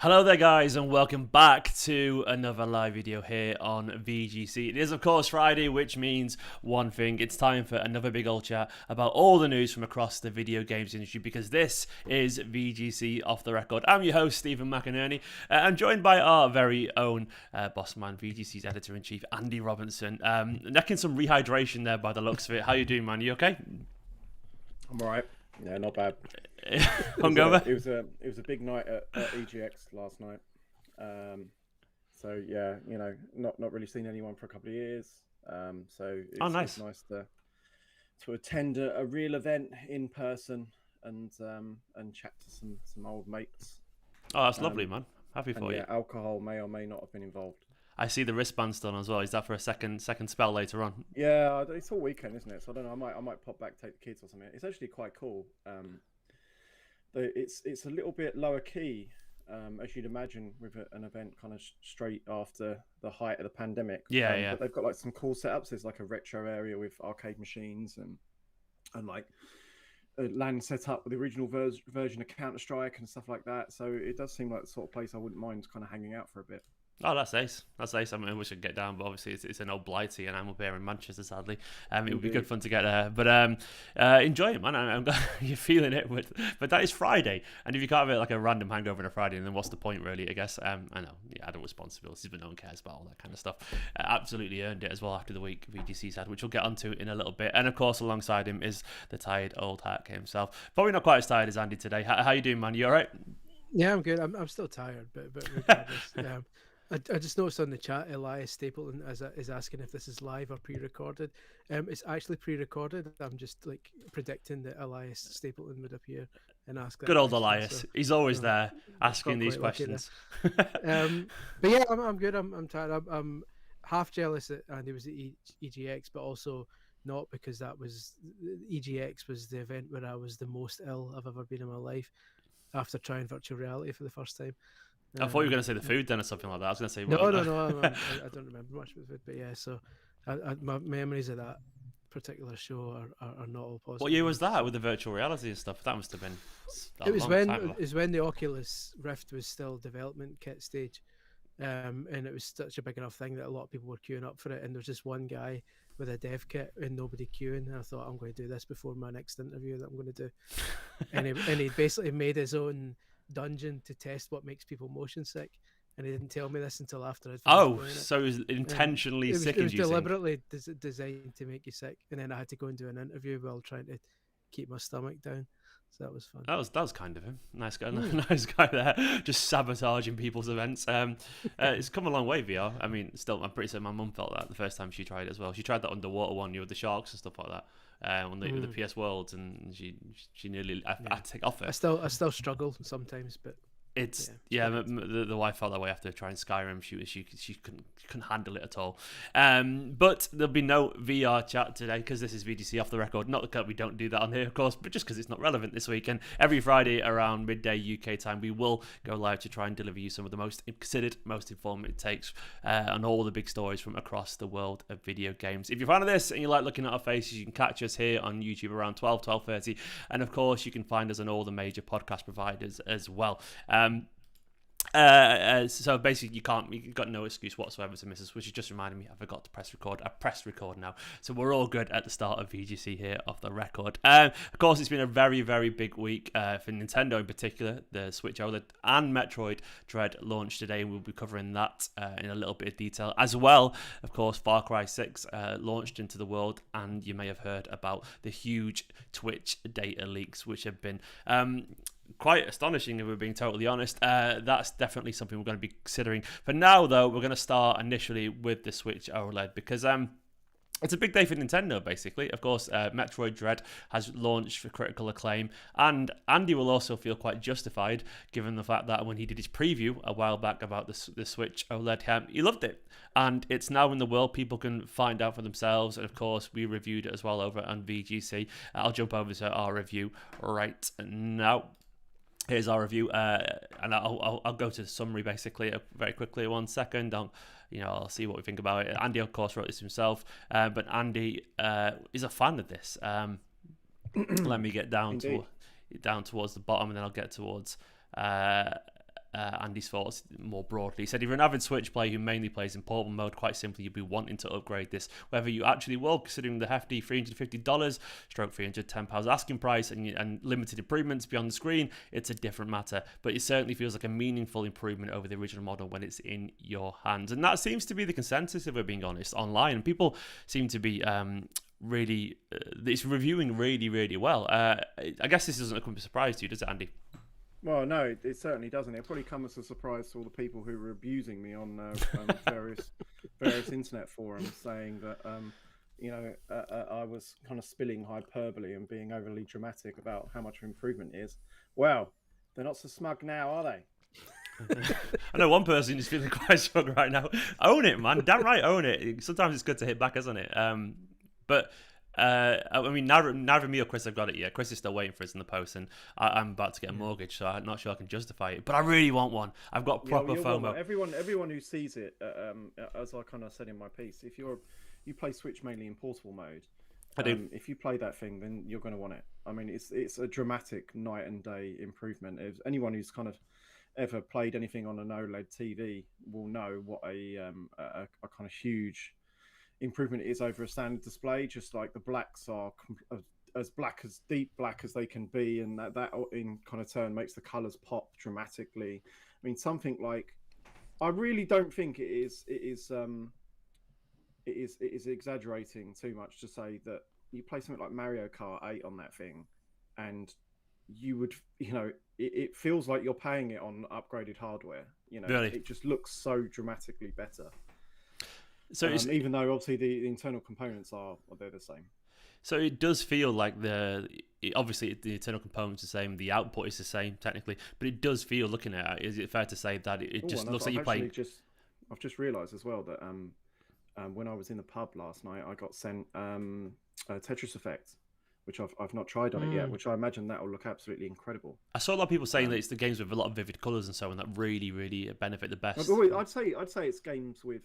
Hello there guys and welcome back to another live video here on VGC. It is of course Friday, which means one thing: it's time for another big old chat about all the news from across the video games industry, because this is VGC Off The Record. I'm your host Steven McInerney. I'm joined by our very own boss man, VGC's editor-in-chief Andy Robinson. Necking some rehydration there by the looks of it. How you doing, man? You okay? I'm alright. Yeah, not bad. Hungover? It was a big night at EGX last night. So yeah, you know, not really seen anyone for a couple of years. So nice. it's nice to attend a real event in person and chat to some old mates. Oh, that's lovely, man. Happy for you. Yeah, alcohol may or may not have been involved. I see the wristbands done as well. Is that for a second spell later on? Yeah, it's all weekend, isn't it? So I don't know. I might pop back, take the kids or something. It's actually quite cool. It's a little bit lower key, as you'd imagine, with an event kind of straight after the height of the pandemic. Yeah. But they've got like some cool setups. There's like a retro area with arcade machines and like a LAN set up with the original version of Counter-Strike and stuff like that. So it does seem like the sort of place I wouldn't mind kind of hanging out for a bit. Oh, that's ace. That's ace. I mean, I wish I could get down, but obviously it's an old blighty, and I'm up here in Manchester, sadly. It would be good fun to get there. But enjoy it, man. I'm glad you're feeling it. But that is Friday, and if you can't have it like a random hangover on a Friday, then what's the point, really? I guess. I know, yeah, adult responsibilities, but no one cares about all that kind of stuff. Absolutely earned it as well after the week VGC's had, which we'll get onto in a little bit. And of course, alongside him is the tired old hack himself. Probably not quite as tired as Andy today. How you doing, man? You all right? Yeah, I'm good. I'm still tired, but regardless. I just noticed on the chat, Elias Stapleton is asking if this is live or pre-recorded. It's actually pre-recorded. I'm just like predicting that Elias Stapleton would appear and ask that. Good old question, Elias. so, He's always there asking these questions. But yeah, I'm good. I'm tired. I'm half jealous that Andy was at EGX, but also not, because that was EGX was the event where I was the most ill I've ever been in my life after trying virtual reality for the first time. I thought you were going to say the food then or something like that. I was going to say... No. I don't remember much of the food, but yeah, so my memories of that particular show are not all positive. What year was that with the virtual reality and stuff? That must have been... It was when the Oculus Rift was still development kit stage, and it was such a big enough thing that a lot of people were queuing up for it, and there was just one guy with a dev kit and nobody queuing, and I thought, I'm going to do this before my next interview that I'm going to do. and he basically made his own dungeon to test what makes people motion sick, and he didn't tell me this until after I'd so it was intentionally sick. It was deliberately designed to make you sick, and then I had to go and do an interview while trying to keep my stomach down, so that was fun. That was kind of him. Nice guy. Nice guy there, just sabotaging people's events. It's come a long way, VR. I mean, still, I'm pretty certain my mum felt that the first time she tried it as well. She tried that underwater one, with the sharks and stuff like that. On the PS Worlds, and she nearly I had to take off it. I still struggle sometimes, but it's the wife felt that way after trying Skyrim. She couldn't handle it at all. But there'll be no VR chat today because this is VGC Off The Record. Not that we don't do that on here, of course, but just because it's not relevant this week. And every Friday around midday UK time, we will go live to try and deliver you some of the most considered, most informative takes on all the big stories from across the world of video games. If you're a fan of this and you like looking at our faces, you can catch us here on YouTube around 12:30, and of course you can find us on all the major podcast providers as well. So basically you've got no excuse whatsoever to miss us, which is just reminding me I forgot to press record. I pressed record now, so we're all good at the start of VGC here Off The Record. Of course, it's been a very, very big week for Nintendo in particular. The Switch OLED and Metroid Dread launched today, and we'll be covering that in a little bit of detail as well. Of course, Far Cry 6 launched into the world, and you may have heard about the huge Twitch data leaks, which have been quite astonishing, if we're being totally honest. That's definitely something we're going to be considering. For now, though, we're going to start initially with the Switch OLED, because it's a big day for Nintendo, basically. Of course, Metroid Dread has launched for critical acclaim, and Andy will also feel quite justified, given the fact that when he did his preview a while back about the Switch OLED, he loved it. And it's now in the world. People can find out for themselves, and of course, we reviewed it as well over on VGC. I'll jump over to our review right now. Here's our review, and I'll go to the summary basically very quickly. 1 second. I'll see what we think about it. Andy, of course, wrote this himself, but Andy is a fan of this. Let me get down towards the bottom, and then I'll get towards Andy's thoughts more broadly. He said, if you're an avid Switch player who mainly plays in portable mode, quite simply you'll be wanting to upgrade this. Whether you actually will, considering the hefty $350 stroke £310 asking price and limited improvements beyond the screen, it's a different matter. But it certainly feels like a meaningful improvement over the original model when it's in your hands. And that seems to be the consensus, if we're being honest, online. And people seem to be really, it's reviewing really, really well. I guess this doesn't come as a surprise to you, does it, Andy? Well, no, it certainly doesn't. It'll probably come as a surprise to all the people who were abusing me on various internet forums, saying that I was kind of spilling hyperbole and being overly dramatic about how much improvement is. Well, they're not so smug now, are they? I know one person who's feeling quite strong right now. Own it, man. Damn right, own it. Sometimes it's good to hit back, isn't it? But I mean, neither me or Chris have got it yet. Chris is still waiting for us in the post, and I'm about to get a mortgage, so I'm not sure I can justify it. But I really want one. I've got proper FOMO. Everyone who sees it, as I kind of said in my piece, if you play Switch mainly in portable mode, I do. If you play that thing, then you're going to want it. I mean, it's a dramatic night and day improvement. If anyone who's kind of ever played anything on an OLED TV will know what a kind of huge improvement it is over a standard display. Just like the blacks are as deep black as they can be, and that in kind of turn makes the colors pop dramatically. I mean, something like, I really don't think it is exaggerating too much to say that you play something like Mario Kart 8 on that thing, and you would, it feels like you're paying it on upgraded hardware. Really? It just looks so dramatically better. So even though obviously the internal components they're the same. So it does feel like obviously the internal components are the same, the output is the same technically, but it does feel, looking at it, is it fair to say that it just looks like you're playing? I've just realised as well that when I was in the pub last night, I got sent Tetris Effect, which I've not tried on it yet, which I imagine that will look absolutely incredible. I saw a lot of people saying that it's the games with a lot of vivid colours and so on that really, really benefit the best. I'd say it's games with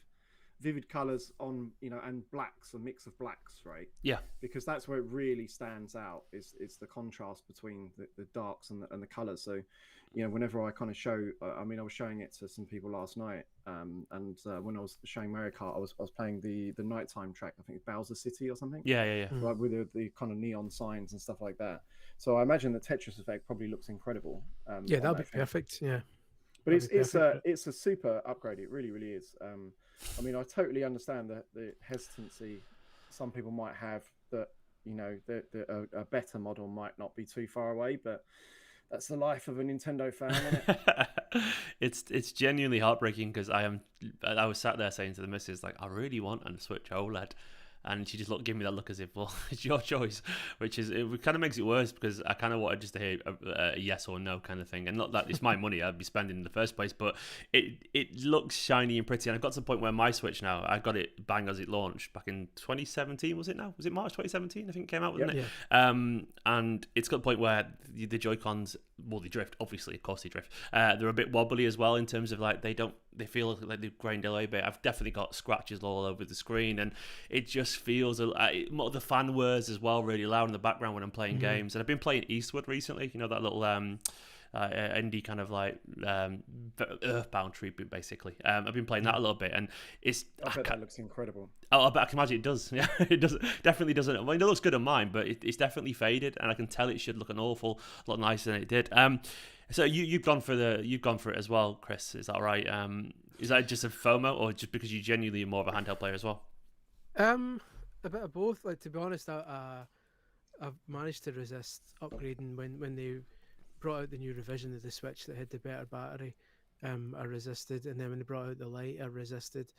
vivid colors on, and blacks, a mix of blacks, right? Yeah, because that's where it really stands out, is the contrast between the darks and the colors. So whenever I kind of show, I was showing it to some people last night, and when I was showing Mario Kart, I was playing the nighttime track. I think it's Bowser City or something. Yeah. Right, with the kind of neon signs and stuff like that. So I imagine the Tetris Effect probably looks incredible. That'd be perfect. Yeah, but it's a super upgrade. It really, really is. I mean, I totally understand the hesitancy some people might have that, a better model might not be too far away, but that's the life of a Nintendo fan, isn't it? It's genuinely heartbreaking, because I was sat there saying to the missus, like, I really want a Switch OLED. And she just gave me that look as if, well, it's your choice, which is, it kind of makes it worse, because I kind of wanted just to hear a yes or no kind of thing. And not that it's my money I'd be spending in the first place, but it looks shiny and pretty. And I got to the point where my Switch now, I got it bang as it launched back in 2017, was it now? Was it March 2017? I think it came out, wasn't it? Yeah. And it's got to the point where the Joy-Cons, well, they drift, obviously, of course they drift. They're a bit wobbly as well, in terms of, like, they feel like they've grained a little bit. I've definitely got scratches all over the screen, and it just feels the fan words as well really loud in the background when I'm playing games. And I've been playing Eastward recently, that little indie kind of like Earthbound tribute, basically. I've been playing that a little bit, and I bet that looks incredible. I bet I can imagine it does. Yeah, it does. Definitely doesn't. I mean, it looks good on mine, but it's definitely faded, and I can tell it should look an awful lot nicer than it did. So you've gone for it as well, Chris. Is that right? Is that just a FOMO, or just because you genuinely are more of a handheld player as well? A bit of both. Like, to be honest, I've managed to resist upgrading when they brought out the new revision of the Switch that had the better battery. I resisted, and then when they brought out the Lite, I resisted.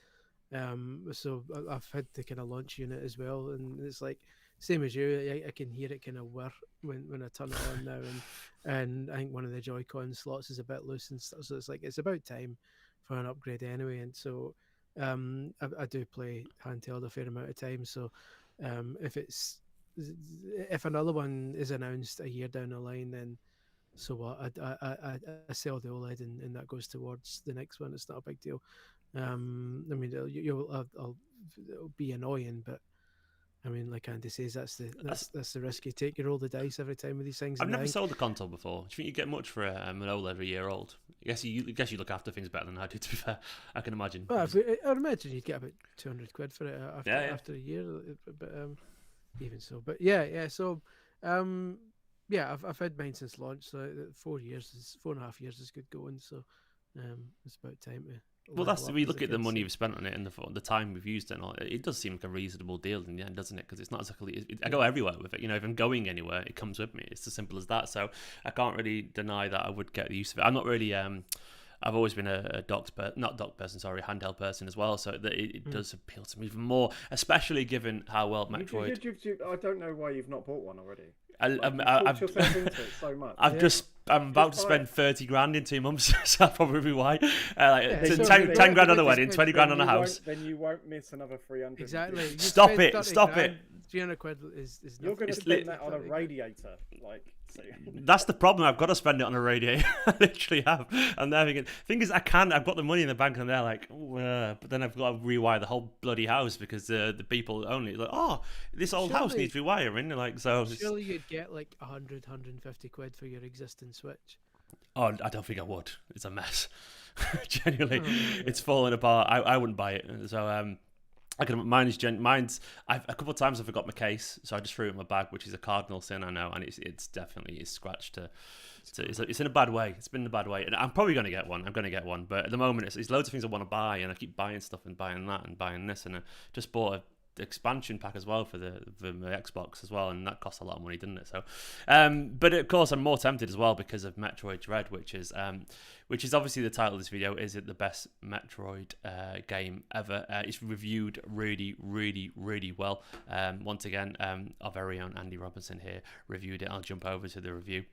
So I've had the kind of launch unit as well, and it's like same as you. I can hear it kind of whir when I turn it on now, and I think one of the Joy-Con slots is a bit loose and stuff. So it's like it's about time for an upgrade anyway. And so I do play handheld a fair amount of time. So if another one is announced a year down the line, then so what? I sell the OLED and that goes towards the next one. It's not a big deal. I mean, it'll be annoying, but I mean, like Andy says, that's the risk you take. You roll the dice every time with these things. I've never sold a console before. Do you think you get much for an OLED a year old? I guess you look after things better than I do. To be fair, I can imagine. Well, I'd imagine you'd get about 200 quid for it after a year. But even so, but yeah. So, I've had mine since launch. So 4.5 years is good going. So, it's about time to. Well, that's we look at the money we've spent on it and the time we've used it and all. It does seem like a reasonable deal in the end, doesn't it? Because it's not exactly. I go everywhere with it. If I'm going anywhere, it comes with me. It's as simple as that. So I can't really deny that I would get the use of it. I'm not really. I've always been a handheld person as well. So that it does appeal to me even more, especially given how well Metroid. I don't know why you've not bought one already. I've yourself into it so much. I'm about to spend 30 grand in 2 months, so that's probably why. 10 grand on a wedding, 20 grand on a house. Then you won't miss another 300. Exactly. Stop it. 300 quid is you're going to spend that on a radiator, So. That's the problem. I've got to spend it on a radiator. I literally have. And they're thinking, thing is, I've got the money in the bank, and they're like, but then I've got to rewire the whole bloody house because the people only this old house needs rewiring. Surely you'd get like 150 quid for your existing Switch. Oh, I don't think I would. It's a mess. Genuinely, it's falling apart. I wouldn't buy it. So mine's a couple of times I forgot my case, so I just threw it in my bag, which is a cardinal sin, I know, and it's definitely scratched it's in a bad way. It's been in a bad way, and I'm probably going to get one. But at the moment, it's loads of things I want to buy, and I keep buying stuff and buying that and buying this, and I just bought a expansion pack as well for the Xbox as well, and that costs a lot of money, didn't it? So but of course I'm more tempted as well because of Metroid Dread, which is obviously the title of this video. Is it the best Metroid game ever? It's reviewed really, really, really well. Once again, our very own Andy Robinson here reviewed it. I'll jump over to the review.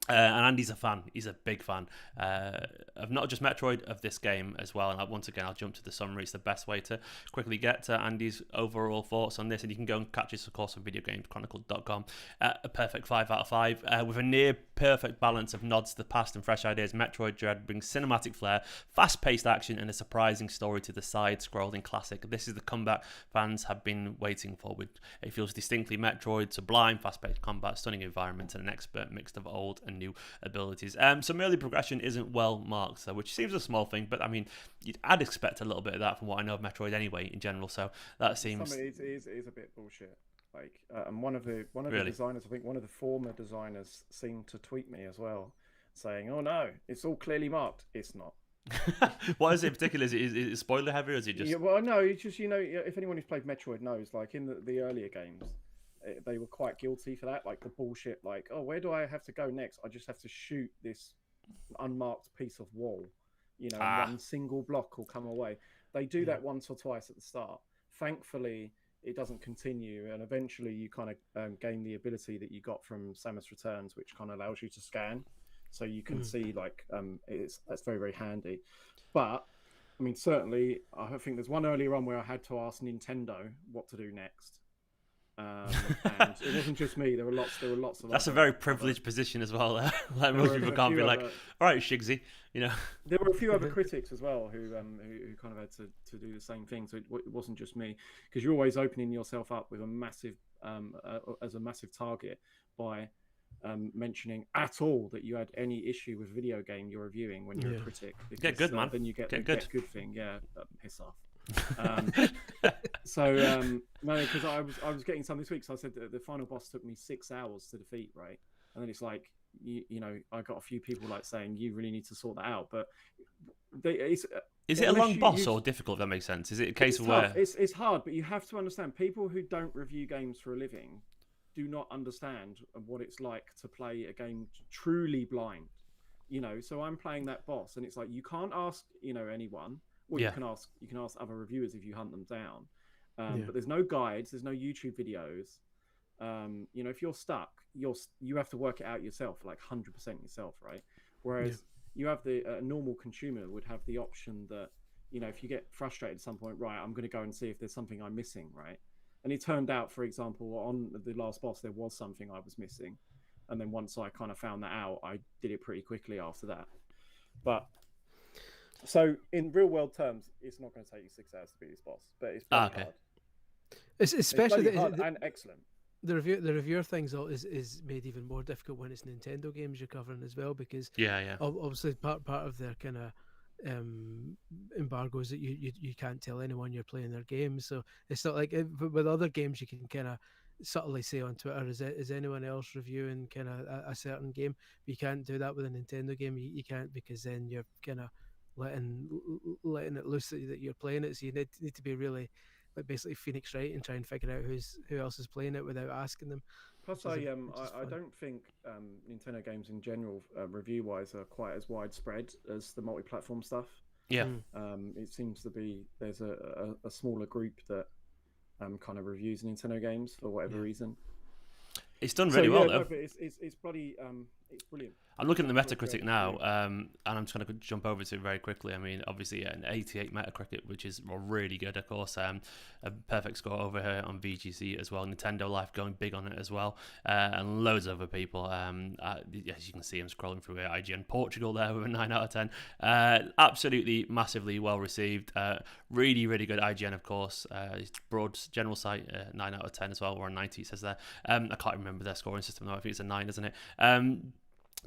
And Andy's a fan. He's a big fan of not just Metroid, of this game as well. And once again, I'll jump to the summary. It's the best way to quickly get to Andy's overall thoughts on this. And you can go and catch this, of course, on videogameschronicle.com. A perfect 5 out of 5 with a near perfect balance of nods to the past and fresh ideas. Metroid Dread brings cinematic flair, fast-paced action, and a surprising story to the side-scrolling classic. This is the comeback fans have been waiting for. It feels distinctly Metroid, sublime, fast-paced combat, stunning environment, and an expert mix of old and new abilities. Some early progression isn't well marked, so, which seems a small thing, but I mean, I'd expect a little bit of that from what I know of Metroid anyway in general. So that seems it is a bit bullshit. And one of the designers, I think one of the former designers, seemed to tweet me as well, saying, "Oh no, it's all clearly marked." It's not. What is it in particular? Is it spoiler heavy, or is it just? Yeah, well, no, it's just if anyone who's played Metroid knows, like in the earlier games, they were quite guilty for that, like the bullshit, oh, where do I have to go next? I just have to shoot this unmarked piece of wall, one single block will come away. They do that once or twice at the start. Thankfully, it doesn't continue, and eventually you kind of gain the ability that you got from Samus Returns, which kind of allows you to scan, so you can see that's very, very handy. But I mean, certainly, I think there's one earlier on where I had to ask Nintendo what to do next. And it wasn't just me. There were lots of. That's a very privileged position as well. Like most people can't be like, "All right, Shigsy," There were a few other critics as well who kind of had to do the same thing. So it wasn't just me, because you're always opening yourself up with a massive as a massive target by mentioning at all that you had any issue with video game you're reviewing when you're a critic. Because, get good, man. Then you get good thing. Yeah, piss off. No, because I was getting some this week, so I said the final boss took me 6 hours to defeat, right? And then it's like I got a few people saying you really need to sort that out, but is it a long boss or difficult? If that makes sense. Is it a case of where it's hard? But you have to understand, people who don't review games for a living do not understand what it's like to play a game truly blind. So I'm playing that boss, and it's like you can't ask anyone. Well, you can ask other reviewers if you hunt them down, but there's no guides, there's no YouTube videos. If you're stuck, you have to work it out yourself, 100% yourself, right? Whereas you have a normal consumer would have the option that if you get frustrated at some point, right, I'm going to go and see if there's something I'm missing, right? And it turned out, for example, on the last boss, there was something I was missing, and then once I kind of found that out, I did it pretty quickly after that. But so in real world terms, it's not going to take you 6 hours to beat this boss, but it's pretty hard. It's especially bloody hard and excellent. The reviewer things is made even more difficult when it's Nintendo games you're covering as well, because obviously part of their kind of embargoes that you can't tell anyone you're playing their games. So it's not like with other games you can kind of subtly say on Twitter, is anyone else reviewing kind of a certain game? But you can't do that with a Nintendo game. You can't, because then you're kind of letting it loose that you're playing it. So you need to be really like basically Phoenix Wright and try and figure out who else is playing it without asking them. Plus, I don't think Nintendo games in general, review wise, are quite as widespread as the multi-platform stuff. Yeah. It seems to be there's a smaller group that kind of reviews Nintendo games for whatever reason. It's done really well, though. No, but it's bloody it's brilliant. I'm looking at the Metacritic now, and I'm just going to jump over to it very quickly. I mean, obviously, an 88 Metacritic, which is really good, of course. A perfect score over here on VGC as well. Nintendo Life going big on it as well, and loads of other people. As you can see, I'm scrolling through it. IGN Portugal there with a 9 out of 10. Absolutely, massively well received. Really, really good. IGN, of course. Broad general site, 9 out of 10 as well, or a 90, it says there. I can't remember their scoring system, though. I think it's a 9, isn't it?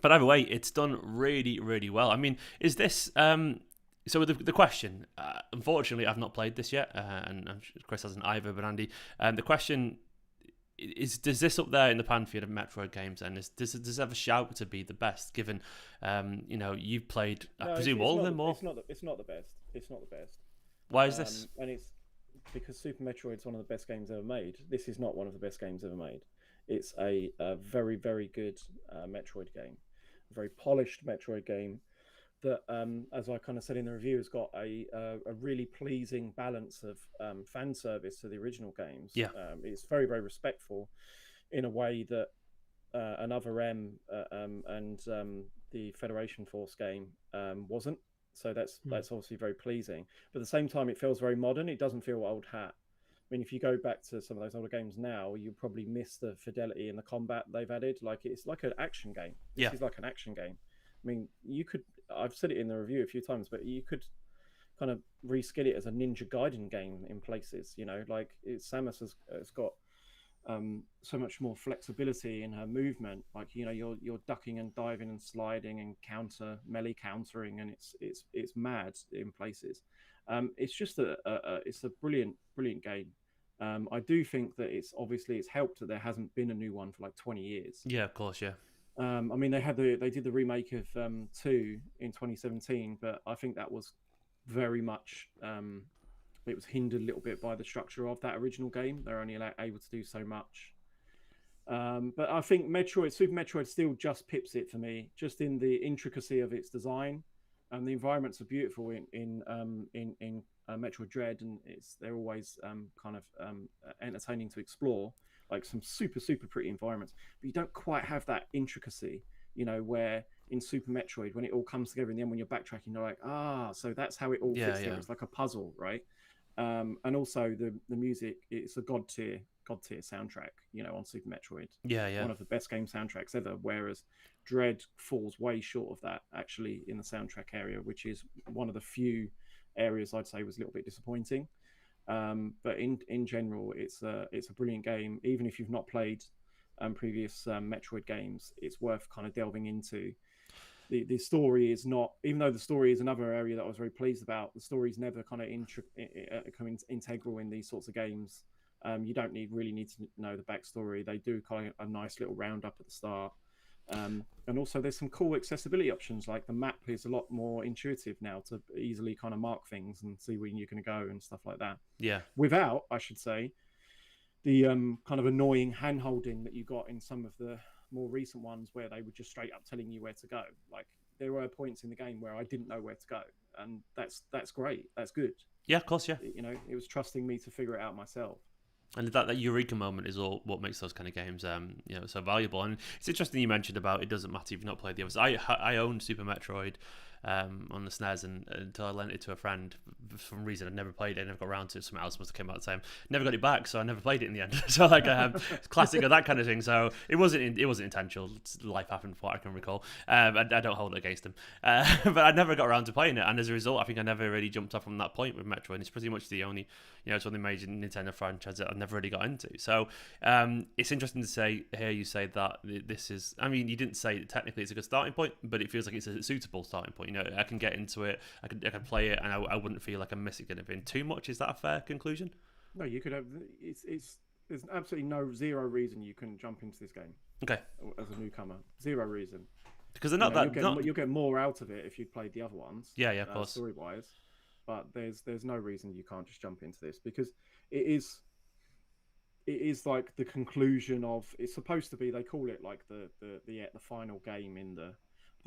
But either way, it's done really, really well. I mean, is this... So the question, unfortunately, I've not played this yet, and I'm sure Chris hasn't either, but Andy, the question is, does this up there in the pantheon of Metroid games, and does it have a shout to be the best, given, you've played, I presume, all of them more? It's not the best. It's not the best. Why is this? And it's because Super Metroid's one of the best games ever made. This is not one of the best games ever made. It's a very, very good Metroid game, a very polished Metroid game that, as I kind of said in the review, has got a really pleasing balance of fan service to the original games. Yeah. It's very, very respectful in a way that another M and the Federation Force game wasn't. So that's obviously very pleasing. But at the same time, it feels very modern. It doesn't feel old hat. I mean, if you go back to some of those older games now, you probably miss the fidelity in the combat they've added. Like, it's like an action game. This is like an action game. I mean, I've said it in the review a few times, but you could kind of reskin it as a Ninja Gaiden game in places, like Samus has got so much more flexibility in her movement. Like, you're ducking and diving and sliding and melee countering, and it's mad in places. It's just it's a brilliant game. I do think that it's helped that there hasn't been a new one for like 20 years. Yeah, of course, yeah. I mean, they did the remake of 2 in 2017, but I think that was very much it was hindered a little bit by the structure of that original game. They're only able to do so much. But I think Super Metroid still just pips it for me, just in the intricacy of its design. And the environments are beautiful in Metroid Dread, and they're always kind of entertaining to explore, like some super, super pretty environments. But you don't quite have that intricacy, where in Super Metroid, when it all comes together in the end, when you're backtracking, you're like, so that's how it all fits together. It's like a puzzle, right? And also the music, it's a god tier soundtrack, on Super Metroid. Yeah. One of the best game soundtracks ever, whereas Dread falls way short of that, actually, in the soundtrack area, which is one of the few areas I'd say was a little bit disappointing. But in general, it's a brilliant game. Even if you've not played previous Metroid games, it's worth kind of delving into. The story is not, even though the story is another area that I was very pleased about, the story is never kind of integral in these sorts of games. You don't really need to know the backstory. They do kind of a nice little roundup at the start. And also there's some cool accessibility options, like the map is a lot more intuitive now to easily kind of mark things and see where you're going to go and stuff like that. Yeah. Without, I should say, the kind of annoying hand-holding that you got in some of the more recent ones where they were just straight up telling you where to go. Like, there were points in the game where I didn't know where to go, and that's great. That's good. Yeah, of course, yeah. It was trusting me to figure it out myself. And that eureka moment is all what makes those kind of games, so valuable. And it's interesting you mentioned about it doesn't matter if you've not played the others. I own Super Metroid on the SNES, and until I lent it to a friend. For some reason, I'd never played it. I never got around to it. Something else must have come out at the time. Never got it back, so I never played it in the end. So like, classic of that kind of thing. So it wasn't intentional. Life happened, from what I can recall. I don't hold it against him, but I never got around to playing it, and as a result, I think I never really jumped off from that point with Metroid. It's pretty much the only, it's one of the major Nintendo franchises that I've never really got into. So it's interesting to hear you say that this is. I mean, you didn't say that technically it's a good starting point, but it feels like it's a suitable starting point. I can get into it, I can play it, and I wouldn't feel like I'm missing anything too much. Is that a fair conclusion? No, you could have. There's absolutely zero reason you can jump into this game. Okay. As a newcomer, zero reason. Because they're not that. You'll get more out of it if you played the other ones. Yeah, of course. Story wise, but there's no reason you can't just jump into this, because it is like the conclusion of. It's supposed to be. They call it like the final game in the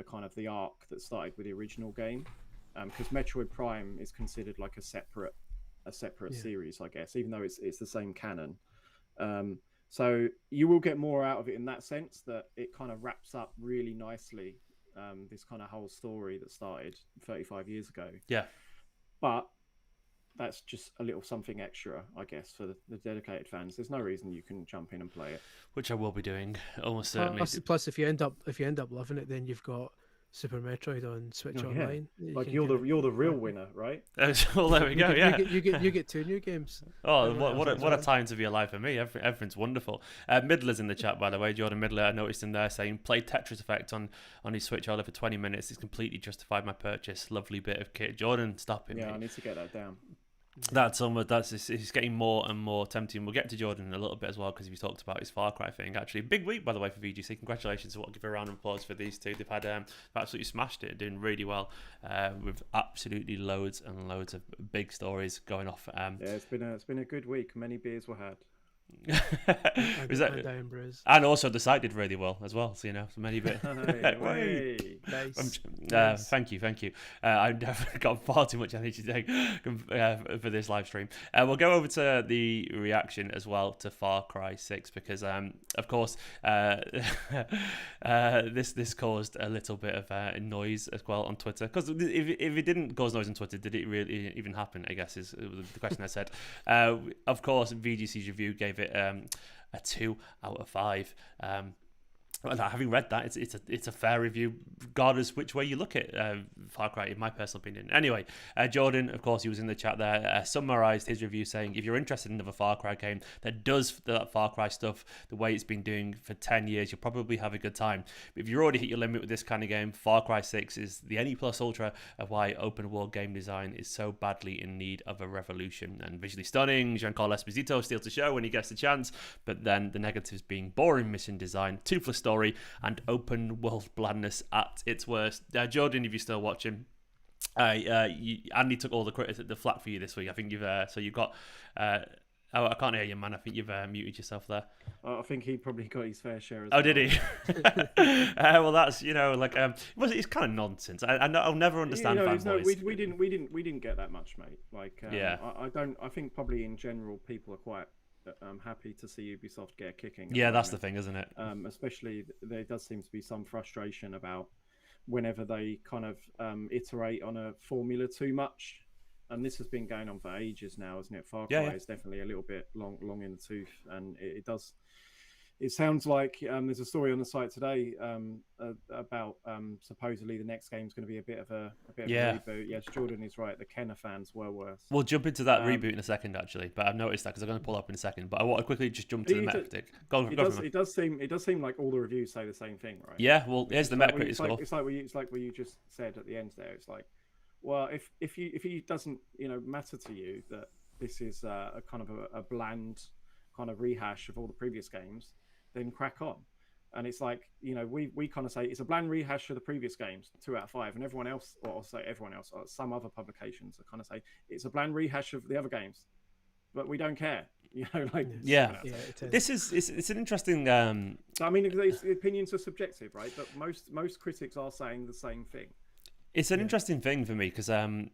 kind of the arc that started with the original game, because Metroid Prime is considered like a separate series, I guess, even though it's the same canon. So you will get more out of it in that sense, that it kind of wraps up really nicely this kind of whole story that started 35 years ago. Yeah. But that's just a little something extra, I guess, for the dedicated fans. There's no reason you can jump in and play it, which I will be doing almost certainly. Plus, if you end up loving it, then you've got Super Metroid on Switch Online. Like you're the real winner, right? Well, there we go. Yeah, you get 2 new games. Oh, what a time to be alive for me. Everything's wonderful. Middler's in the chat, by the way. Jordan Middler, I noticed him there saying, played Tetris Effect on his Switch OLED for 20 minutes. It's completely justified my purchase. Lovely bit of kit. Jordan, stop it. Yeah, mate. I need to get that down. It's getting more and more tempting. We'll get to Jordan in a little bit as well, because he talked about his Far Cry thing. Actually, big week, by the way, for VGC. Congratulations. I'll give a round of applause for these two. They've had absolutely smashed it, doing really well, with absolutely loads and loads of big stories going off. Yeah, it's been a good week. Many beers were had. And also the site did really well as well, so so many bit. Nice. Thank you. I've definitely got far too much energy today for this live stream. We'll go over to the reaction as well to Far Cry 6, because of course this caused a little bit of noise as well on Twitter, because if it didn't cause noise on Twitter, did it really even happen, I guess is the question I said. Of course, VGC's review gave it a 2 out of 5. Having read that, it's a fair review, regardless which way you look at Far Cry, in my personal opinion. Anyway, Jordan, of course, he was in the chat there, summarised his review saying, if you're interested in another Far Cry game that does that Far Cry stuff the way it's been doing for 10 years, you'll probably have a good time. But if you already hit your limit with this kind of game, Far Cry 6 is the NE+ Ultra of why open world game design is so badly in need of a revolution. And visually stunning, Giancarlo Esposito steals the show when he gets the chance, but then the negatives being boring mission design, toothless story, and open world blandness at its worst. Jordan, if you're still watching, Andy took all the flack for you this week. I think you've got. I can't hear you, man. I think you've muted yourself there. I think he probably got his fair share as well. Oh, did he? Well, that's it's kind of nonsense. I'll never understand fanboys. We didn't get that much, mate. I think probably in general people are quite happy to see Ubisoft get a kicking. Yeah, that's the thing, isn't it? Especially there does seem to be some frustration about whenever they kind of iterate on a formula too much, and this has been going on for ages now, isn't it? Far Cry is definitely a little bit long in the tooth, and it does. It sounds like there's a story on the site today about supposedly the next game's going to be a bit of a reboot. Yes, Jordan is right. The Kenner fans were worse. We'll jump into that reboot in a second, actually. But I've noticed that because I'm going to pull up in a second. But I want to quickly just jump to the Metacritic. It does seem like all the reviews say the same thing, right? Yeah. Well, here's the Metacritic score. It's like what you just said at the end there. It's like, well, if he doesn't matter to you that this is a kind of a bland kind of rehash of all the previous games, then crack on. And it's like, we kind of say it's a bland rehash of the previous games, 2 out of 5, and everyone else, or some other publications kind of say it's a bland rehash of the other games, but we don't care. This is it's an interesting. I mean, the opinions are subjective, right? But most critics are saying the same thing. It's an interesting thing for me because I'm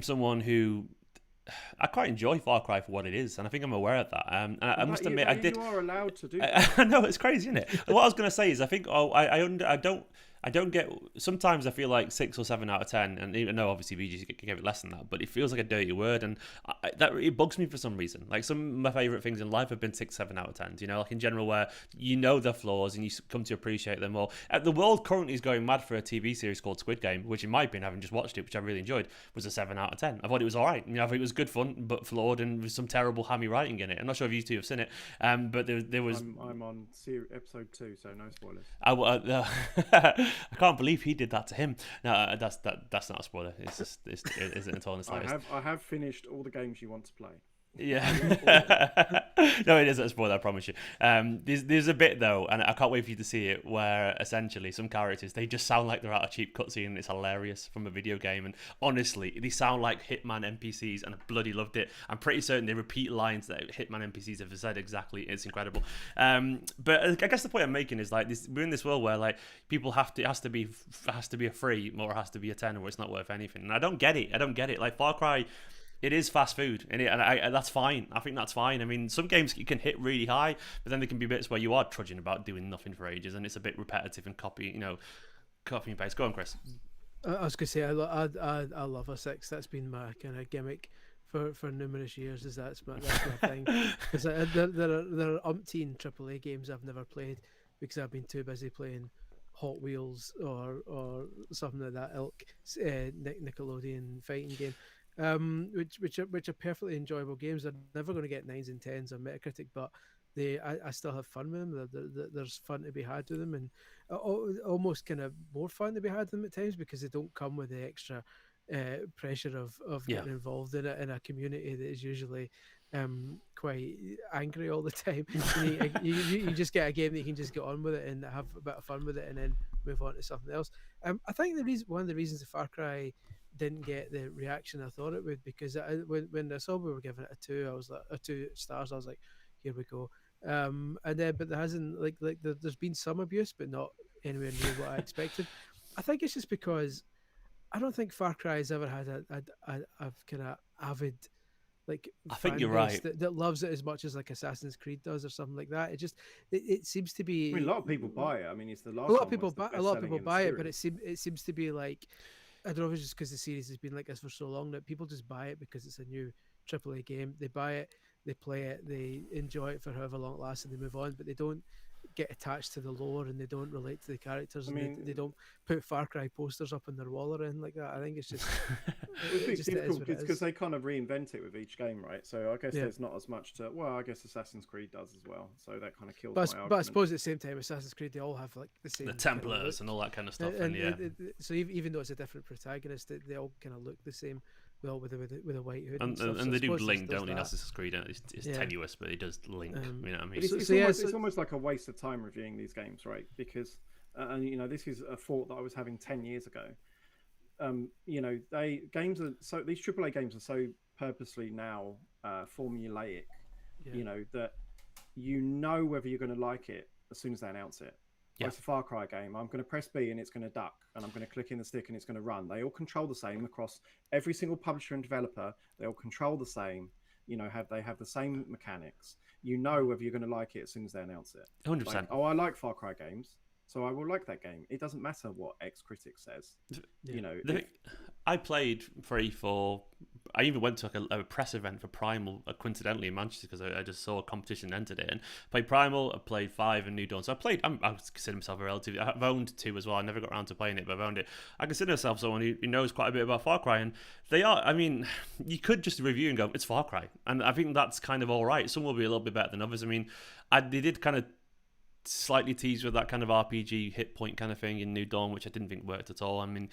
someone who. I quite enjoy Far Cry for what it is, and I think I'm aware of that. And I must admit, I did. You are allowed to do. I know it's crazy, isn't it? What I was going to say is, I think I don't. I don't get. Sometimes I feel like 6 or 7 out of 10, and even though obviously VGC gave it less than that, but it feels like a dirty word, and it bugs me for some reason. Like some of my favorite things in life have been 6, 7 out of 10. You know, like in general, where you know their flaws and you come to appreciate them more. The world currently is going mad for a TV series called Squid Game, which in my opinion, having just watched it, which I really enjoyed, was a 7 out of 10. I thought it was alright. You know, I think it was good fun, but flawed, and with some terrible hammy writing in it. I'm not sure if you two have seen it, but there was. I'm on episode 2, so no spoilers. I can't believe he did that to him. No, that's not a spoiler. It's just it isn't at all in the slightest. I have finished all the games you want to play. Yeah. No, it isn't a spoiler, I promise you. There's a bit though, and I can't wait for you to see it, where essentially some characters, they just sound like they're out of cheap cutscene, and it's hilarious from a video game. And honestly, they sound like Hitman NPCs, and I bloody loved it. I'm pretty certain they repeat lines that Hitman NPCs have said exactly. It's incredible. But I guess the point I'm making is like this: we're in this world where like people it has to be a free, or it has to be a 10, or it's not worth anything. And I don't get it. Like Far Cry, it is fast food, and that's fine. I think that's fine. I mean, some games you can hit really high, but then there can be bits where you are trudging about doing nothing for ages, and it's a bit repetitive and copy and paste. Go on, Chris. I was going to say, I love a 6. That's been my kind of gimmick for numerous years. That's my thing. Because there are umpteen AAA games I've never played because I've been too busy playing Hot Wheels or something like that ilk, Nickelodeon fighting game. Which are perfectly enjoyable games. They're never going to get 9s and 10s on Metacritic, but I still have fun with them. There's fun to be had with them, and almost kind of more fun to be had with them at times because they don't come with the extra pressure of getting involved in a community that is usually quite angry all the time. You just get a game that you can just get on with it and have a bit of fun with it, and then move on to something else. I think one of the reasons the Far Cry didn't get the reaction I thought it would, because when I saw we were giving it a 2, I was like 2 stars. I was like, here we go. And then, but there hasn't there's been some abuse, but not anywhere near what I expected. I think it's just because I don't think Far Cry has ever had a kind of avid I think you're right. That loves it as much as like Assassin's Creed does or something like that. It seems to be. I mean, a lot of people buy it. I mean, it's the last. A lot of people buy it, but it seems to be like, I don't know if it's just because the series has been like this for so long that people just buy it because it's a new AAA game. They buy it, they play it, they enjoy it for however long it lasts, and they move on. But they don't get attached to the lore, and they don't relate to the characters. They don't put Far Cry posters up on their wall or anything like that. I think it's just it's difficult. It's because they kind of reinvent it with each game, right? So I guess there's not as much to. Well, I guess Assassin's Creed does as well. So that kind of kills. But I suppose at the same time, Assassin's Creed, they all have like the same. The Templars and all that kind of stuff. So even though it's a different protagonist, they all kind of look the same. Well, with a white hood, and they do link, don't they? In Assassin's Creed, it's tenuous, but it does link. You know what I mean? It's almost like a waste of time reviewing these games, right? Because, and this is a thought that I was having 10 years ago. These AAA games are so purposely now formulaic. That whether you're going to like it as soon as they announce it. Yeah. It's a Far Cry game. I'm going to press B and it's going to duck, and I'm going to click in the stick and it's going to run. They all control the same across every single publisher and developer. They all control the same. They have the same mechanics. Whether you're going to like it as soon as they announce it. 100%. I like Far Cry games, so I will like that game. It doesn't matter what X critic says. I played 3, 4. I even went to a press event for Primal, coincidentally in Manchester, because I just saw a competition and entered it. And played Primal, I played 5 and New Dawn. So I consider myself a relative. I've owned 2 as well. I never got around to playing it, but I've owned it. I consider myself someone who knows quite a bit about Far Cry, and they are. I mean, you could just review and go, it's Far Cry, and I think that's kind of all right. Some will be a little bit better than others. I mean, they did kind of slightly teased with that kind of RPG hit point kind of thing in New Dawn, which I didn't think worked at all. I mean,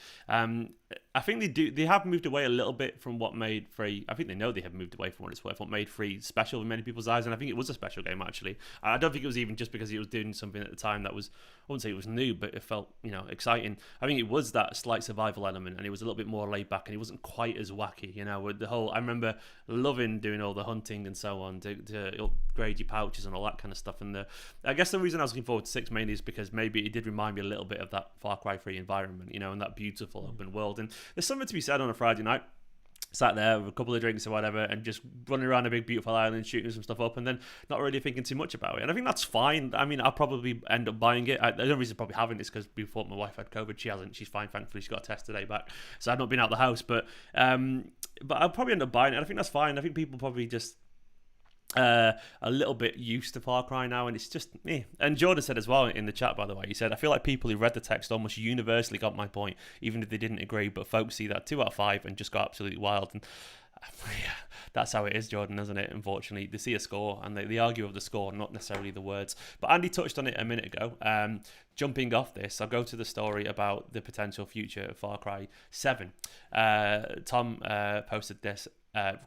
I think they have moved away a little bit from what made 3. I think they know they have moved away from what it's worth, what made 3 special in many people's eyes, and I think it was a special game actually. I don't think it was even just because it was doing something at the time that was, I wouldn't say it was new, but it felt exciting. I think it was that slight survival element, and it was a little bit more laid back, and it wasn't quite as wacky. With the whole, I remember loving doing all the hunting and so on to upgrade your pouches and all that kind of stuff. And I guess the reason I was looking forward to 6 mainly is because maybe it did remind me a little bit of that Far Cry 3 environment, and that beautiful open world. And there's something to be said on a Friday night sat there with a couple of drinks or whatever and just running around a big beautiful island shooting some stuff up and then not really thinking too much about it. And I think that's fine. I mean, I'll probably end up buying it. The only reason probably having it is because before my wife had COVID. She hasn't. She's fine, thankfully. She got a test today back, so I've not been out of the house. But I'll probably end up buying it. I think that's fine. I think people probably just a little bit used to Far Cry now, and it's just me. And Jordan said as well in the chat, by the way, he said, I feel like people who read the text almost universally got my point, even if they didn't agree, but folks see that 2 out of 5 and just got absolutely wild. And yeah, that's how it is, Jordan, isn't it? Unfortunately, they see a score and they argue over the score, not necessarily the words. But Andy touched on it a minute ago. Jumping off this, I'll go to the story about the potential future of Far Cry 7. Tom posted this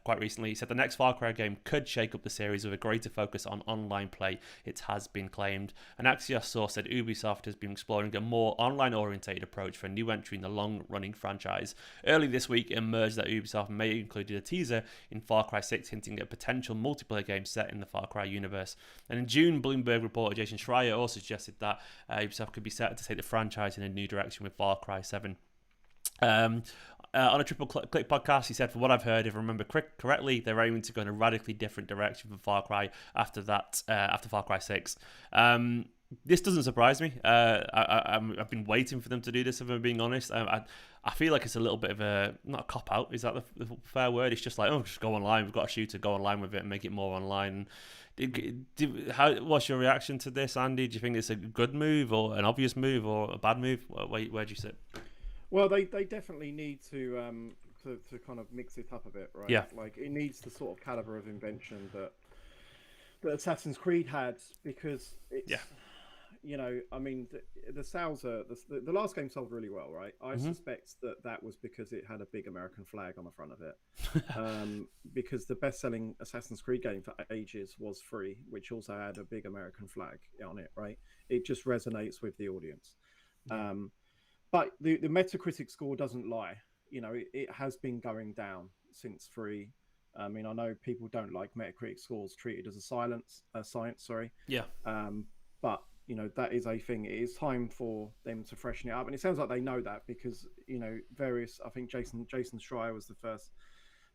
quite recently. He said the next Far Cry game could shake up the series with a greater focus on online play. It has been claimed. An Axios source said Ubisoft has been exploring a more online-orientated approach for a new entry in the long-running franchise. Early this week, it emerged that Ubisoft may include a teaser in Far Cry 6 hinting at a potential multiplayer game set in the Far Cry universe. And in June, Bloomberg reporter Jason Schreier also suggested that Ubisoft could be set to take the franchise in a new direction with Far Cry 7. On a Triple Click podcast, he said, for what I've heard, if I remember correctly, they're aiming to go in a radically different direction for Far Cry after Far Cry 6. This doesn't surprise me. I've been waiting for them to do this, if I'm being honest. I feel like it's a little bit of a, not a cop-out, is that the fair word? It's just like, oh, just go online. We've got a shooter, go online with it and make it more online. What's your reaction to this, Andy? Do you think it's a good move or an obvious move or a bad move? Where do you sit? Well, they definitely need to kind of mix it up a bit, right? Yeah. Like it needs the sort of caliber of invention that Assassin's Creed had, because it's, you know, I mean, the sales are the last game sold really well, right? I suspect that was because it had a big American flag on the front of it, because the best-selling Assassin's Creed game for ages was 3, which also had a big American flag on it, right? It just resonates with the audience. But the Metacritic score doesn't lie. You know, it has been going down since 3. I mean, I know people don't like Metacritic scores treated as a science, sorry. Yeah. But, you know, that is a thing. It is time for them to freshen it up. And it sounds like they know that because, you know, I think Jason Schreier was the first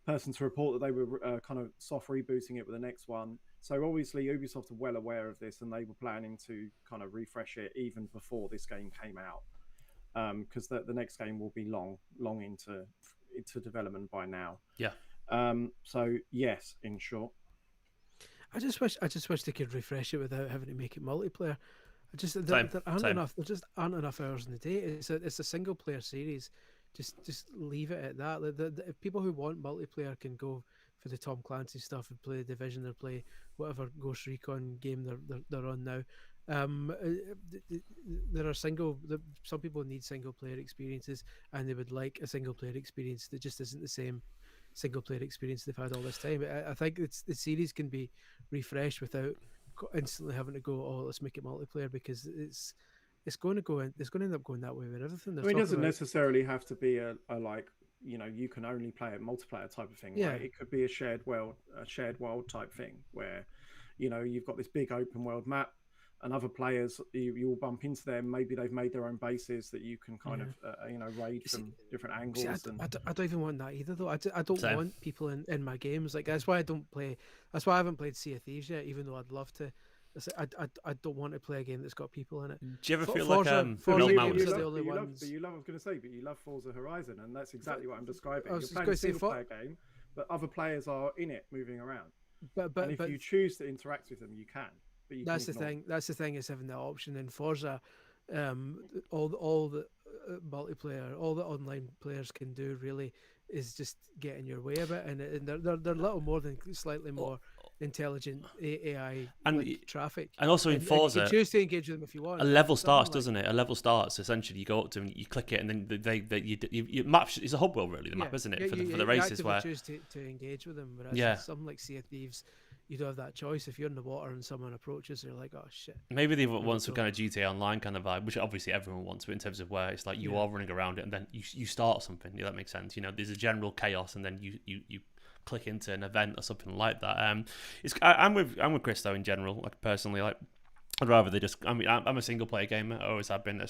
person to report that they were kind of soft rebooting it with the next one. So obviously Ubisoft are well aware of this and they were planning to kind of refresh it even before this game came out. Because the next game will be long into development by now. Yeah. So yes, in short. I just wish they could refresh it without having to make it multiplayer. There aren't enough hours in the day. It's a single player series. Just leave it at that. If people who want multiplayer can go for the Tom Clancy stuff and play the Division or play whatever Ghost Recon game they're on now. There are some people need single player experiences and they would like a single player experience that just isn't the same single player experience they've had all this time. I think the series can be refreshed without instantly having to go, oh, let's make it multiplayer, because it's going to end up going that way with everything. I mean, it doesn't necessarily have to be a like, you know, you can only play it multiplayer type of thing. Yeah. Right? It could be a shared world type thing where, you know, you've got this big open world map. And other players, you'll bump into them. Maybe they've made their own bases that you can kind of, you know, raid from different angles. I don't even want that either, though. I don't want people in my games. Like that's why I don't play. That's why I haven't played Sea of Thieves yet, even though I'd love to. I don't want to play a game that's got people in it. Do you ever feel Forza, like Forza you love Forza Horizon, and that's exactly what I'm describing. You're playing a single player game, but other players are in it, moving around. But if you choose to interact with them, you can. That's the thing. That's the thing, is having that option in Forza. All the multiplayer, all the online players can do really is just get in your way a bit, and they're little more than slightly more intelligent AI and traffic. And also in Forza, you can choose to engage with them if you want. A level starts, doesn't it? A level starts essentially. You go up to them, you click it, and then you map. It's a hub world, really. The map, isn't it? For the races where you choose to engage with them. Whereas something like Sea of Thieves, you don't have that choice. If you're in the water and someone approaches, you're like, oh shit. Maybe they want some kind of GTA Online kind of vibe, which obviously everyone wants, but in terms of where it's like you are running around it and then you start something. Yeah, that makes sense. You know, there's a general chaos and then you click into an event or something like that. I'm with Chris though in general. Like personally, like I'd rather they just. I mean, I'm a single player gamer. I always have been.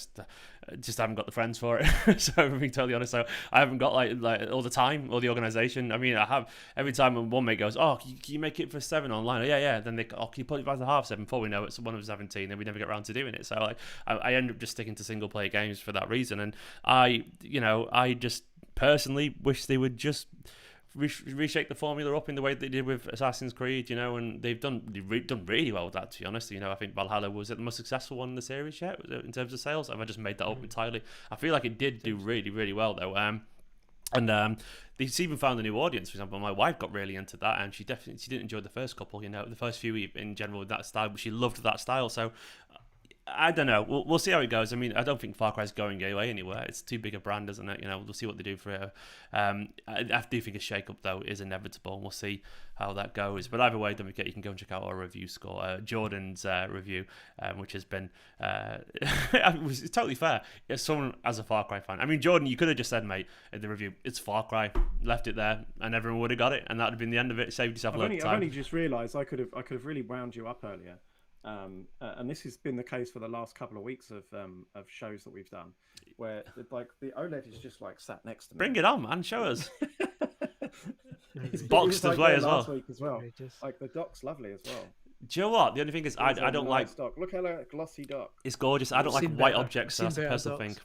Just haven't got the friends for it. So I'm being totally honest. So I haven't got like all the time or the organization. I mean, I have every time one mate goes, "Oh, can you make it for 7 online?" Yeah. Then they, "Oh, can you put it back to half 7?" Before we know it, so one of us 17, and we never get around to doing it. So like, I end up just sticking to single player games for that reason. And I just personally wish they would just reshake the formula up in the way they did with Assassin's Creed, and they've done really well with that, to be honest. I think Valhalla was the most successful one in the series yet in terms of sales. Have I just made that up entirely? I feel like it did do really, really well though. And they've even found a new audience. For example, my wife got really into that, and she didn't enjoy the first couple, the first few in general with that style, but she loved that style. So I don't know. We'll see how it goes. I mean, I don't think Far Cry's going away anywhere. It's too big a brand, isn't it? We'll see what they do for it. I do think a shake-up, though, is inevitable, and we'll see how that goes. But either way, don't forget, you can go and check out our review score. Jordan's review, which has been... it's totally fair. If someone as a Far Cry fan... I mean, Jordan, you could have just said, mate, in the review, it's Far Cry, left it there, and everyone would have got it, and that would have been the end of it. Saved yourself a lot of time. I've only just realised I could have really wound you up earlier. And this has been the case for the last couple of weeks of shows that we've done, where like the OLED is just like sat next to me. Bring it on, man! Show us. It's boxed as well. Last week as well. Like the dock's lovely as well. Do you know what? The only thing is, I don't like dock. Look how glossy dock. It's gorgeous. I don't like white objects. So that's a personal thing.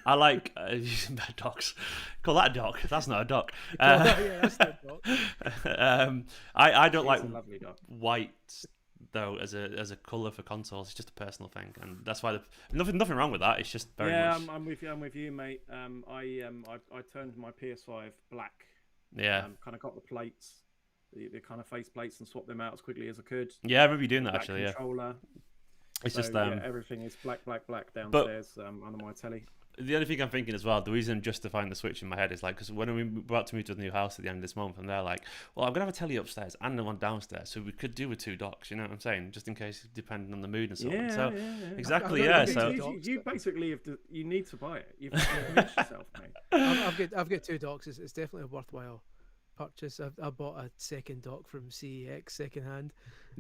I like bed docks. Call that a dock. That's not a dock. That's not a dock. I don't like white though as a color for consoles. It's just a personal thing, and that's why nothing wrong with that. It's just very much. I'm with you, mate. I turned my PS5 black. Yeah. Kind of got the plates, the kind of face plates, and swapped them out as quickly as I could. Yeah, I remember you doing that actually. Controller. Yeah. It's just everything is black downstairs under my telly. The only thing I'm thinking as well, the reason I'm justifying the Switch in my head is like, because when we were about to move to the new house at the end of this month, and they're like, well, I'm going to have a telly upstairs and the one downstairs, so we could do with 2 docks, you know what I'm saying? Just in case, depending on the mood and so on. So, exactly, yeah. So you basically you need to buy it. You've convinced yourself, mate. I've got 2 docks. It's definitely a worthwhile purchase. I bought a second dock from CEX secondhand.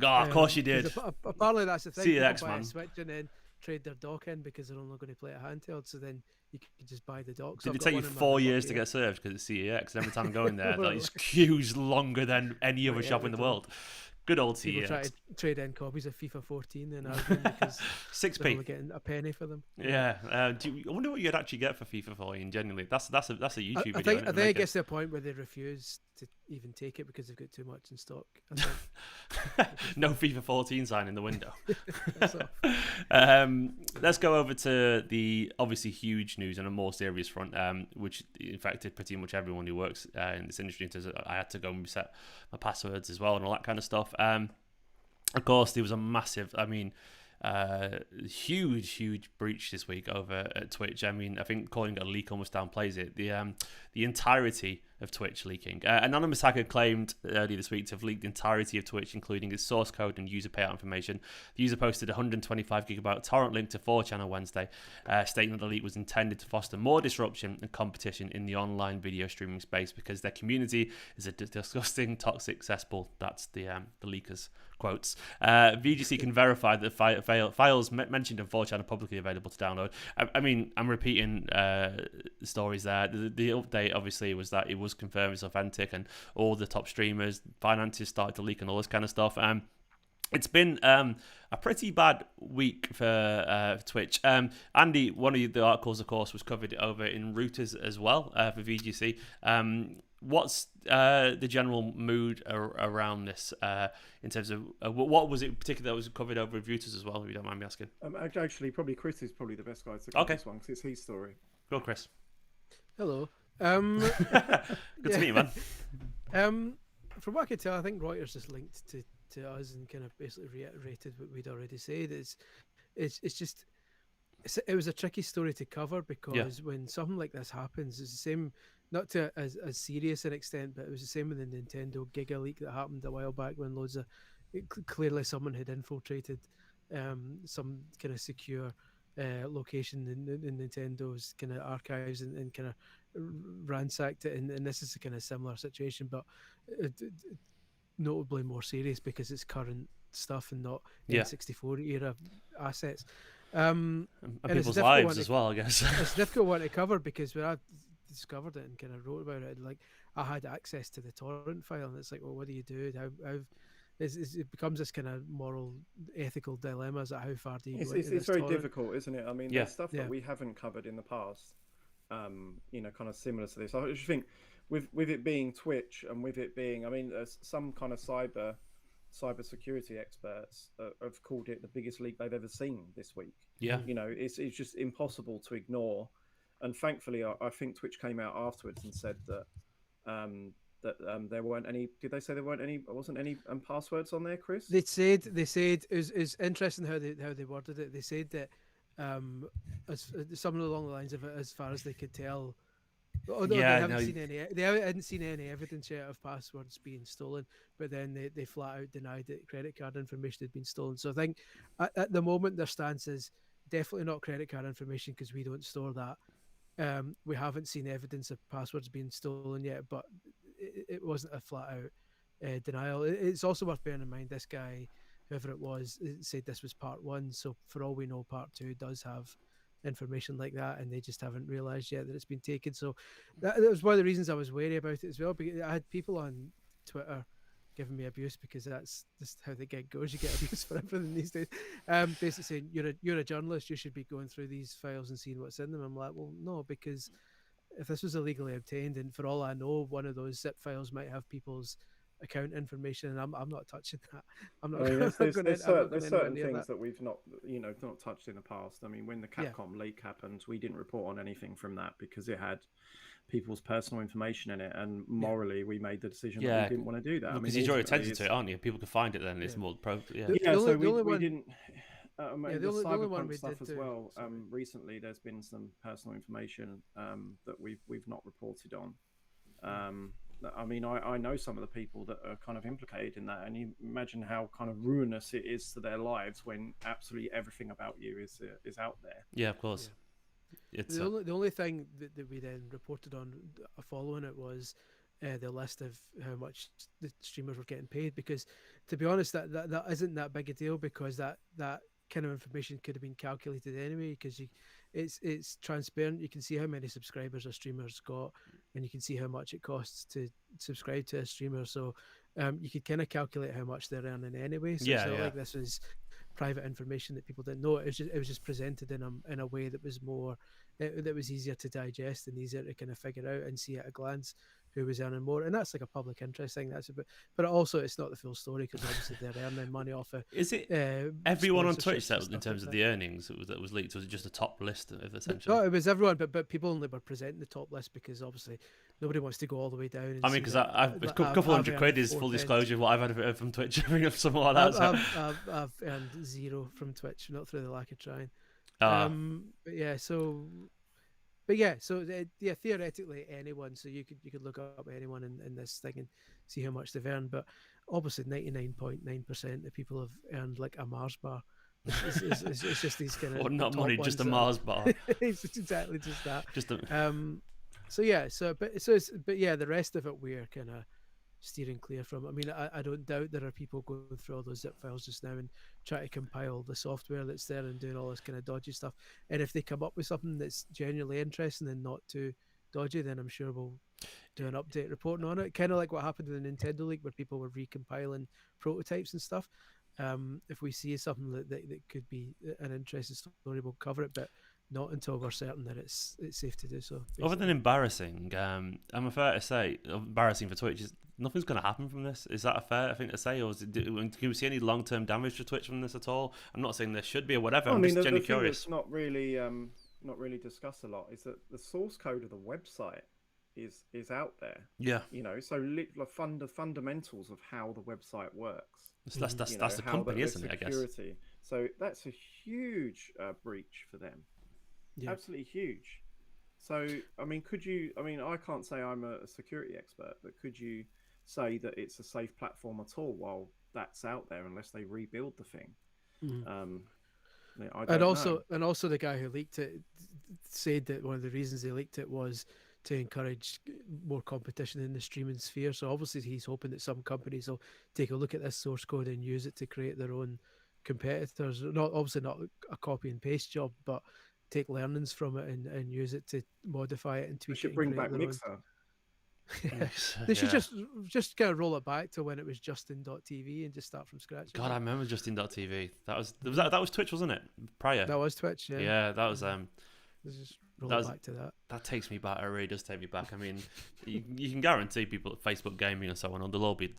Oh, of course you did. Apparently that's the thing. CEX, man. A Switch and then trade their dock in because they're only going to play it handheld. So then you can just buy the dock. Did it take you 4 years to get served because it's CEX? And every time I'm going there, it's queues longer than any other shop in the world. Good old CEX. People try to trade in copies of FIFA 14 and arguing because 6p. they're only getting a penny for them. Yeah. I wonder what you'd actually get for FIFA 14. Genuinely, that's a YouTube I video. think it gets to a point where they refuse to even take it because they've got too much in stock. No FIFA 14 sign in the window. Let's go over to the obviously huge news on a more serious front, which affected pretty much everyone who works in this industry. I had to go and reset my passwords as well and all that kind of stuff. Of course, there was a massive, huge breach this week over at Twitch. I mean, I think calling it a leak almost downplays it. The entirety of Twitch leaking. Anonymous hacker claimed earlier this week to have leaked the entirety of Twitch, including its source code and user payout information. The user posted a 125 gigabyte torrent link to 4chan on Wednesday, stating that the leak was intended to foster more disruption and competition in the online video streaming space because their community is a disgusting, toxic cesspool. That's the leakers' quotes. VGC can verify that files mentioned in 4chan are publicly available to download. I mean, I'm repeating stories there. The update obviously was that it was confirmed it's authentic, and all the top streamers' finances started to leak and all this kind of stuff. It's been a pretty bad week for Twitch. Andy, one of the articles, of course, was covered over in Routers as well for VGC. What's the general mood around this in terms of what was it particularly that was covered over in Routers as well, if you don't mind me asking? Actually, probably Chris is probably the best guy to cover this one because it's his story. Go on, Chris. Hello. Good to meet you, man. From what I could tell, I think Reuters is linked to us and kind of basically reiterated what we'd already said. It was a tricky story to cover because when something like this happens, it's the same, not to as serious an extent, but it was the same with the Nintendo Giga leak that happened a while back when clearly someone had infiltrated some kind of secure location in Nintendo's kind of archives and kind of ransacked it, and this is a kind of similar situation, but notably more serious because it's current stuff and not Yeah. N64 era assets. And and it's a people's difficult lives one as well, I guess. It's a difficult one to cover because when I discovered it and kind of wrote about it, like I had access to the torrent file, and it's like, well, what do you do? How it becomes this kind of moral, ethical dilemma. Is that how far do you go into It's this very torrent? difficult, isn't it? I mean, Yeah. there's stuff that we haven't covered in the past, you know, kind of similar to this. I just think with it being Twitch and with it being, I mean, there's some kind of cyber security experts have called it the biggest leak they've ever seen this week. Yeah. You know, it's just impossible to ignore. And thankfully, I think Twitch came out afterwards and said that there weren't any. Did they say there weren't any? Wasn't any passwords on there, Chris? They said it's interesting how they worded it. They said that as something along the lines of it, as far as they could tell. Although they hadn't seen any evidence yet of passwords being stolen, but then they flat out denied that credit card information had been stolen. So I think at the moment their stance is definitely not credit card information because we don't store that. We haven't seen evidence of passwords being stolen yet, but it wasn't a flat out denial. It's also worth bearing in mind this guy, whoever it was, said this was part 1. So for all we know, part 2 does have information like that, and they just haven't realized yet that it's been taken. So that was one of the reasons I was wary about it as well, because I had people on Twitter giving me abuse because that's just how the gig goes. You get abuse for everything these days. Basically saying you're a journalist, you should be going through these files and seeing what's in them. I'm like, well, no, because if this was illegally obtained, and for all I know, one of those zip files might have people's account information, and I'm not touching that. I'm not. There's certain things that we've not touched in the past. I mean, when the Capcom leak happened, we didn't report on anything from that because it had people's personal information in it, and morally we made the decision that we didn't want to do that. Because you draw attention to it, aren't you? People can find it then. It's more pro. So we didn't. The Cyberpunk stuff as well. Recently, there's been some personal information that we've not reported on. I mean, I know some of the people that are kind of implicated in that, and you imagine how kind of ruinous it is to their lives when absolutely everything about you is out there. Yeah, of course. Yeah. It's the only thing that we then reported on following it was the list of how much the streamers were getting paid, because to be honest, that isn't that big a deal, because that kind of information could have been calculated anyway, because it's transparent. You can see how many subscribers a streamer's got, and you can see how much it costs to subscribe to a streamer. So you could kind of calculate how much they're earning anyway. So it's not like this was private information that people didn't know. It was just presented in a way that was more that was easier to digest and easier to kind of figure out and see at a glance who was earning more. And that's like a public interest thing. That's a bit, but also it's not the full story, because obviously they're earning money off of. Is it everyone on Twitch that was in terms of the earnings that was leaked? Was it just a top list of essentially? No, it was everyone, but people only were presenting the top list because obviously nobody wants to go all the way down. And I mean, because a couple hundred quid is full disclosure what I've had from Twitch, something like that. I've earned 0 from Twitch, not through the lack of trying. Theoretically anyone. So you could look up anyone in this thing and see how much they've earned. But obviously 99.9% of people have earned like a Mars bar. It's just these kind of. Well, not money, just a Mars bar. It's exactly just that. Just a. The rest of it we're kind of steering clear from. I mean, I don't doubt there are people going through all those zip files just now and trying to compile the software that's there and doing all this kind of dodgy stuff. And if they come up with something that's genuinely interesting and not too dodgy, then I'm sure we'll do an update reporting on it. Kind of like what happened in the Nintendo League, where people were recompiling prototypes and stuff. If we see something that could be an interesting story, we'll cover it, but not until we're certain that it's safe to do so. Basically. Other than embarrassing, I'm afraid to say, embarrassing for Twitch, is nothing's going to happen from this. Is that a fair thing to say, or can we see any long-term damage to Twitch from this at all? I'm not saying there should be or whatever. I'm just genuinely curious. That's not really discussed a lot is that the source code of the website is out there. Yeah. So the fundamentals of how the website works. That's the company, isn't it? I guess. So that's a huge breach for them. Yeah. Absolutely huge. So, I mean, I can't say I'm a security expert, but could you say that it's a safe platform at all while that's out there, unless they rebuild the thing? And also the guy who leaked it said that one of the reasons they leaked it was to encourage more competition in the streaming sphere. So obviously he's hoping that some companies will take a look at this source code and use it to create their own competitors. Not obviously not a copy and paste job, but take learnings from it and use it to modify it and We tweak it should and bring create back their Mixer. They should just kind of roll it back to when it was Justin.tv and just start from scratch. God, I remember Justin.tv. That was Twitch, wasn't it? Prior. That was Twitch. Yeah. Yeah, that was Let's just roll it back to that. That takes me back. It really does take me back. I mean, you can guarantee people at Facebook Gaming and so on, they'll all be